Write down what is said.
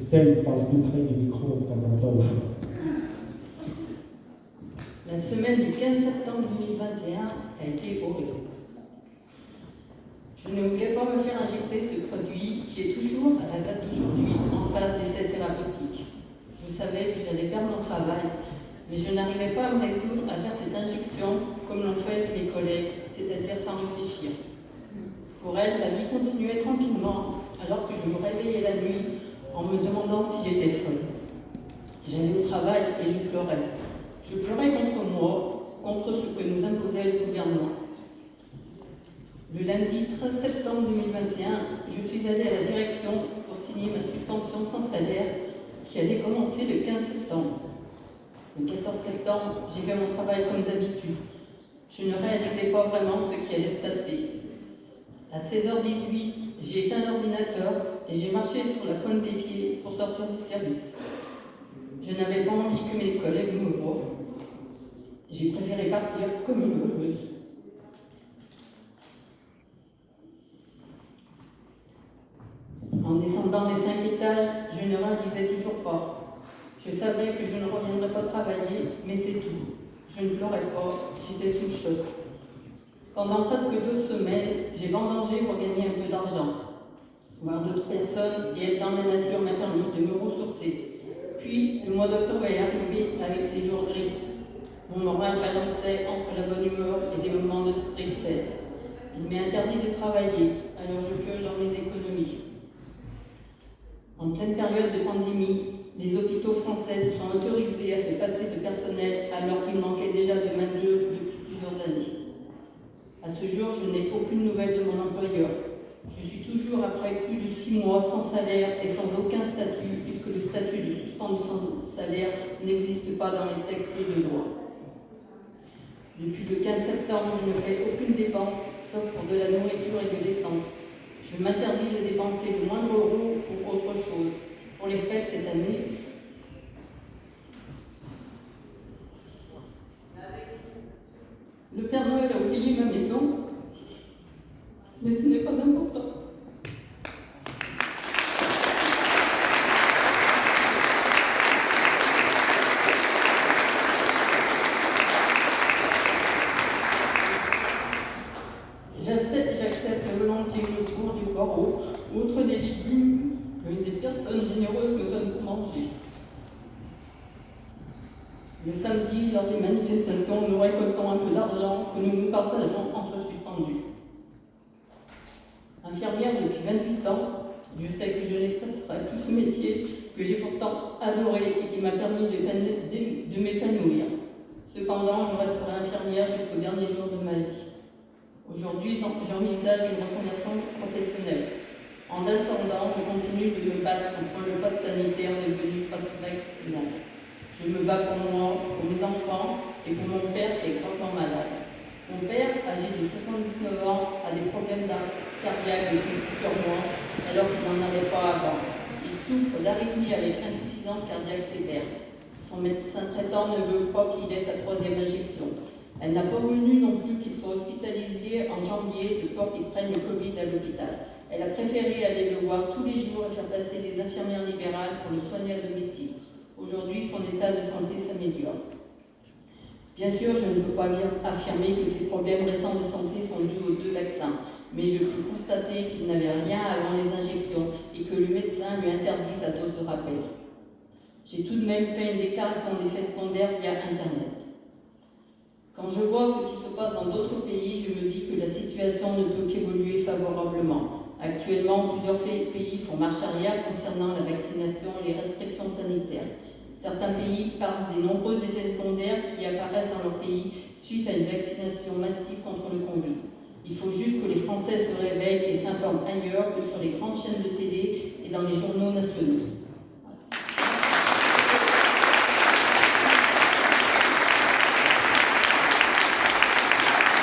Estelle parle plus près du micro, on t'entend pas au fond. La semaine du 15 septembre 2021 a été horrible. Je ne voulais pas me faire injecter ce produit qui est toujours, à la date d'aujourd'hui, en phase d'essai thérapeutique. Je savais que j'allais perdre mon travail, mais je n'arrivais pas à me résoudre à faire cette injection comme l'ont fait mes collègues, c'est-à-dire sans réfléchir. Pour elle, la vie continuait tranquillement, alors que je me réveillais la nuit en me demandant si j'étais folle. J'allais au travail et je pleurais. Je pleurais contre moi, contre ce que nous imposait le gouvernement. Le lundi 13 septembre 2021, je suis allée à la direction pour signer ma suspension sans salaire qui allait commencer le 15 septembre. Le 14 septembre, j'ai fait mon travail comme d'habitude. Je ne réalisais pas vraiment ce qui allait se passer. À 16h18, j'ai éteint l'ordinateur et j'ai marché sur la pointe des pieds pour sortir du service. Je n'avais pas envie que mes collègues me voient. J'ai préféré partir comme une heureuse. En descendant les 5 étages, je ne réalisais toujours pas. Je savais que je ne reviendrais pas travailler, mais c'est tout. Je ne pleurais pas, j'étais sous le choc. Pendant presque 2 semaines, j'ai vendangé pour gagner un peu d'argent, voir d'autres personnes et être dans la nature m'a permis de me ressourcer. Puis, le mois d'octobre est arrivé avec ses jours gris. Mon moral balançait entre la bonne humeur et des moments de tristesse. Il m'est interdit de travailler, alors je pioche dans mes économies. En pleine période de pandémie, les hôpitaux français se sont autorisés à se passer de personnel alors qu'il manquait déjà de main-d'œuvre depuis plusieurs années. À ce jour, je n'ai aucune nouvelle de mon employeur. Je suis toujours après plus de 6 mois sans salaire et sans aucun statut, puisque le statut de suspendu sans salaire n'existe pas dans les textes de loi. Depuis le 15 septembre, je ne fais aucune dépense, sauf pour de la nourriture et de l'essence. Je m'interdis de dépenser le moindre euro pour autre chose. Pour les fêtes cette année, le Père Noël a oublié ma maison, mais ce n'est pas important. J'accepte volontiers le cours du poireau, outre des légumes que des personnes généreuses me donnent pour manger. Le samedi, lors des manifestations, nous récoltons un peu d'argent que nous partageons entre suspendus. Infirmière depuis 28 ans, je sais que je n'exercerai plus ce métier que j'ai pourtant adoré et qui m'a permis de m'épanouir. Cependant, je resterai infirmière jusqu'au dernier jour de ma vie. Aujourd'hui, j'envisage une reconversion professionnelle. En attendant, je continue de me battre contre le pass sanitaire devenu pass vaccinal. Je me bats pour moi, pour mes enfants et pour mon père qui est gravement malade. Mon père, âgé de 79 ans, a des problèmes cardiaques depuis plusieurs mois, alors qu'il n'en avait pas avant. Il souffre d'arythmie avec insuffisance cardiaque sévère. Son médecin traitant ne veut pas qu'il ait sa 3e injection. Elle n'a pas voulu non plus qu'il soit hospitalisé en janvier de peur qu'il prenne le Covid à l'hôpital. Elle a préféré aller le voir tous les jours et faire passer des infirmières libérales pour le soigner à domicile. Aujourd'hui, son état de santé s'améliore. Bien sûr, je ne peux pas affirmer que ses problèmes récents de santé sont dus aux 2 vaccins, mais je peux constater qu'il n'avait rien avant les injections et que le médecin lui interdit sa dose de rappel. J'ai tout de même fait une déclaration d'effets secondaires via Internet. Quand je vois ce qui se passe dans d'autres pays, je me dis que la situation ne peut qu'évoluer favorablement. Actuellement, plusieurs pays font marche arrière concernant la vaccination et les restrictions sanitaires. Certains pays parlent des nombreux effets secondaires qui apparaissent dans leur pays suite à une vaccination massive contre le Covid. Il faut juste que les Français se réveillent et s'informent ailleurs que sur les grandes chaînes de télé et dans les journaux nationaux.